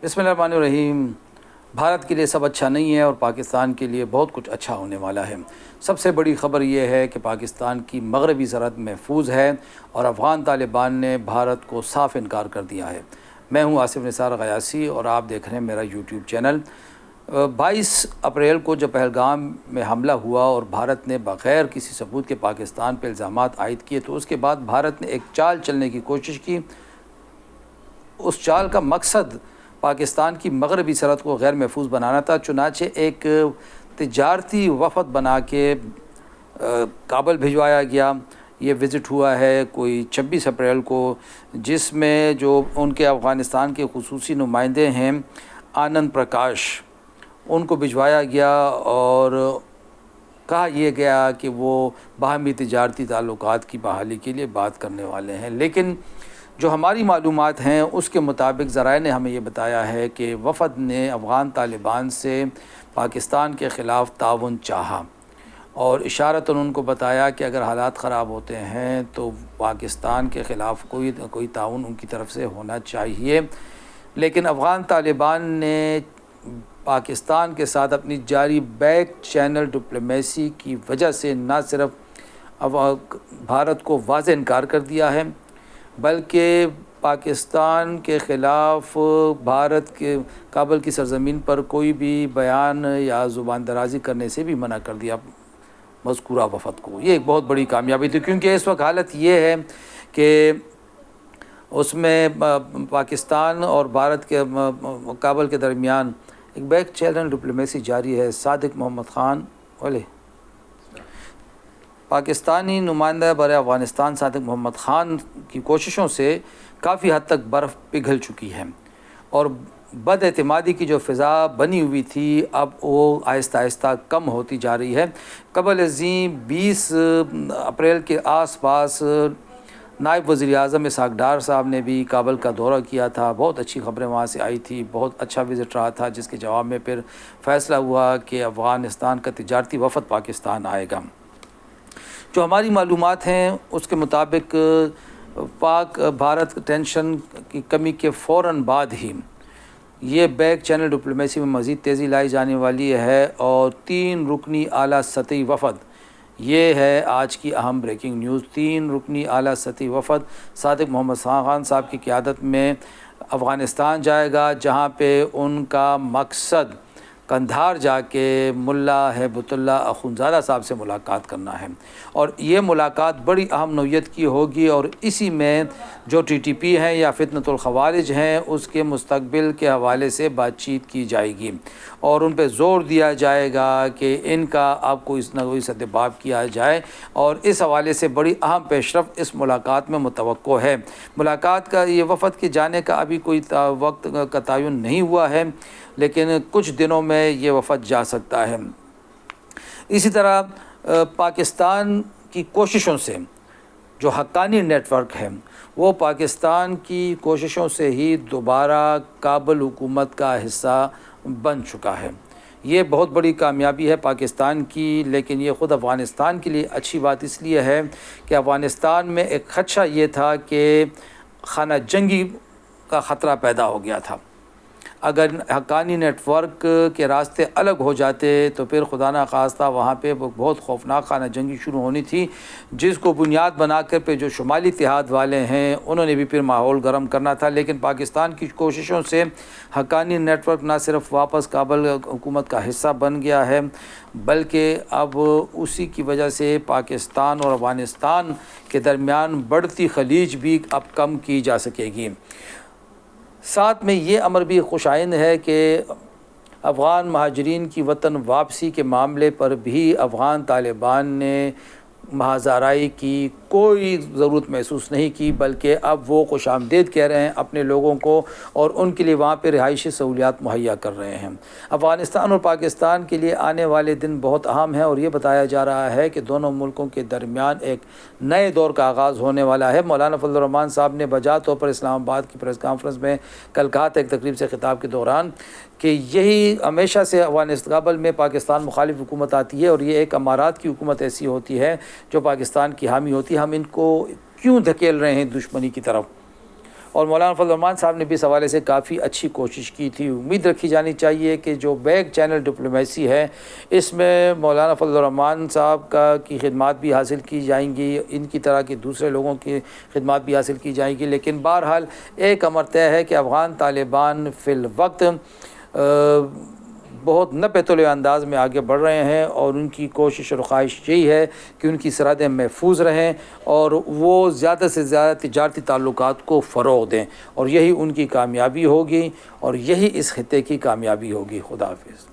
بسم اللہ الرحمن الرحیم۔ بھارت کے لیے سب اچھا نہیں ہے اور پاکستان کے لیے بہت کچھ اچھا ہونے والا ہے۔ سب سے بڑی خبر یہ ہے کہ پاکستان کی مغربی سرحد محفوظ ہے اور افغان طالبان نے بھارت کو صاف انکار کر دیا ہے۔ میں ہوں آصف نثار غیاثی اور آپ دیکھ رہے ہیں میرا یوٹیوب چینل۔ 22 اپریل کو جب پہلگام میں حملہ ہوا اور بھارت نے بغیر کسی ثبوت کے پاکستان پہ الزامات عائد کیے تو اس کے بعد بھارت نے ایک چال چلنے کی کوشش کی۔ اس چال کا مقصد پاکستان کی مغربی سرحد کو غیر محفوظ بنانا تھا، چنانچہ ایک تجارتی وفد بنا کے کابل بھجوایا گیا۔ یہ وزٹ ہوا ہے کوئی 26 اپریل کو، جس میں جو ان کے افغانستان کے خصوصی نمائندے ہیں آنند پرکاش، ان کو بھجوایا گیا اور کہا یہ گیا کہ وہ باہمی تجارتی تعلقات کی بحالی کے لیے بات کرنے والے ہیں، لیکن جو ہماری معلومات ہیں اس کے مطابق ذرائع نے ہمیں یہ بتایا ہے کہ وفد نے افغان طالبان سے پاکستان کے خلاف تعاون چاہا اور اشارتاً ان کو بتایا کہ اگر حالات خراب ہوتے ہیں تو پاکستان کے خلاف کوئی تعاون ان کی طرف سے ہونا چاہیے، لیکن افغان طالبان نے پاکستان کے ساتھ اپنی جاری بیک چینل ڈپلومیسی کی وجہ سے نہ صرف بھارت کو واضح انکار کر دیا ہے بلکہ پاکستان کے خلاف بھارت کے کابل کی سرزمین پر کوئی بھی بیان یا زبان درازی کرنے سے بھی منع کر دیا مذکورہ وفد کو۔ یہ ایک بہت بڑی کامیابی تھی، کیونکہ اس وقت حالت یہ ہے کہ اس میں پاکستان اور بھارت کے کابل کے درمیان ایک بیک چینل ڈپلومیسی جاری ہے۔ صادق محمد خان پاکستانی نمائندہ برائے افغانستان صادق محمد خان کی کوششوں سے کافی حد تک برف پگھل چکی ہے اور بد اعتمادی کی جو فضا بنی ہوئی تھی اب وہ آہستہ آہستہ کم ہوتی جا رہی ہے۔ قبل ازیں 20 اپریل کے آس پاس نائب وزیر اعظم اسحاق ڈار صاحب نے بھی کابل کا دورہ کیا تھا، بہت اچھی خبریں وہاں سے آئی تھی، بہت اچھا وزٹ رہا تھا، جس کے جواب میں پھر فیصلہ ہوا کہ افغانستان کا تجارتی وفد پاکستان آئے گا۔ جو ہماری معلومات ہیں اس کے مطابق پاک بھارت ٹینشن کی کمی کے فوراً بعد ہی یہ بیک چینل ڈپلومیسی میں مزید تیزی لائی جانے والی ہے اور 3 رکنی اعلیٰ سطحی وفد، یہ ہے آج کی اہم بریکنگ نیوز، 3 رکنی اعلیٰ سطحی وفد صادق محمد خان صاحب کی قیادت میں افغانستان جائے گا، جہاں پہ ان کا مقصد قندھار جا کے ملا ہیبت اللہ اخونزادہ صاحب سے ملاقات کرنا ہے اور یہ ملاقات بڑی اہم نوعیت کی ہوگی اور اسی میں جو ٹی ٹی پی ہیں یا فتنۃ الخوارج ہیں اس کے مستقبل کے حوالے سے بات چیت کی جائے گی اور ان پہ زور دیا جائے گا کہ ان کا اب کوئی نہ کوئی سدباب کیا جائے، اور اس حوالے سے بڑی اہم پیش رفت اس ملاقات میں متوقع ہے۔ ملاقات کا یہ وفد کے جانے کا ابھی کوئی وقت کا تعین نہیں ہوا ہے، لیکن کچھ دنوں میں یہ وفد جا سکتا ہے۔ اسی طرح پاکستان کی کوششوں سے جو حقانی نیٹ ورک ہے وہ پاکستان کی کوششوں سے ہی دوبارہ کابل حکومت کا حصہ بن چکا ہے۔ یہ بہت بڑی کامیابی ہے پاکستان کی، لیکن یہ خود افغانستان کے لیے اچھی بات اس لیے ہے کہ افغانستان میں ایک خدشہ یہ تھا کہ خانہ جنگی کا خطرہ پیدا ہو گیا تھا۔ اگر حقانی نیٹ ورک کے راستے الگ ہو جاتے تو پھر خدا نخواستہ وہاں پہ بہت خوفناک خانہ جنگی شروع ہونی تھی، جس کو بنیاد بنا کر پہ جو شمالی اتحاد والے ہیں انہوں نے بھی پھر ماحول گرم کرنا تھا، لیکن پاکستان کی کوششوں سے حقانی نیٹ ورک نہ صرف واپس کابل حکومت کا حصہ بن گیا ہے بلکہ اب اسی کی وجہ سے پاکستان اور افغانستان کے درمیان بڑھتی خلیج بھی اب کم کی جا سکے گی۔ ساتھ میں یہ امر بھی خوش آئند ہے کہ افغان مہاجرین کی وطن واپسی کے معاملے پر بھی افغان طالبان نے محاذ آرائی کی کوئی ضرورت محسوس نہیں کی، بلکہ اب وہ خوش آمدید کہہ رہے ہیں اپنے لوگوں کو اور ان کے لیے وہاں پہ رہائشی سہولیات مہیا کر رہے ہیں۔ افغانستان اور پاکستان کے لیے آنے والے دن بہت اہم ہیں اور یہ بتایا جا رہا ہے کہ دونوں ملکوں کے درمیان ایک نئے دور کا آغاز ہونے والا ہے۔ مولانا فضل الرحمان صاحب نے بجا طور پر اسلام آباد کی پریس کانفرنس میں کل کہا تھا ایک تقریب سے خطاب کے دوران کہ یہی ہمیشہ سے افغانستان کابل میں پاکستان مخالف حکومت آتی ہے اور یہ ایک امارات کی حکومت ایسی ہوتی ہے جو پاکستان کی حامی ہوتی ہے، ہم ان کو کیوں دھکیل رہے ہیں دشمنی کی طرف؟ اور مولانا فضل الرحمان صاحب نے بھی اس حوالے سے کافی اچھی کوشش کی تھی. امید رکھی جانی چاہیے کہ جو بیک چینل ڈپلومیسی ہے اس میں مولانا فضل الرحمان صاحب کی خدمات بھی حاصل کی جائیں گی, ان کی طرح کے دوسرے لوگوں کی خدمات بھی حاصل کی جائیں گی. لیکن بہرحال ایک امر طے ہے کہ افغان طالبان فی الوقت بہت نپے تلے انداز میں آگے بڑھ رہے ہیں, اور ان کی کوشش اور خواہش یہی ہے کہ ان کی سرحدیں محفوظ رہیں اور وہ زیادہ سے زیادہ تجارتی تعلقات کو فروغ دیں, اور یہی ان کی کامیابی ہوگی اور یہی اس خطے کی کامیابی ہوگی. خدا حافظ.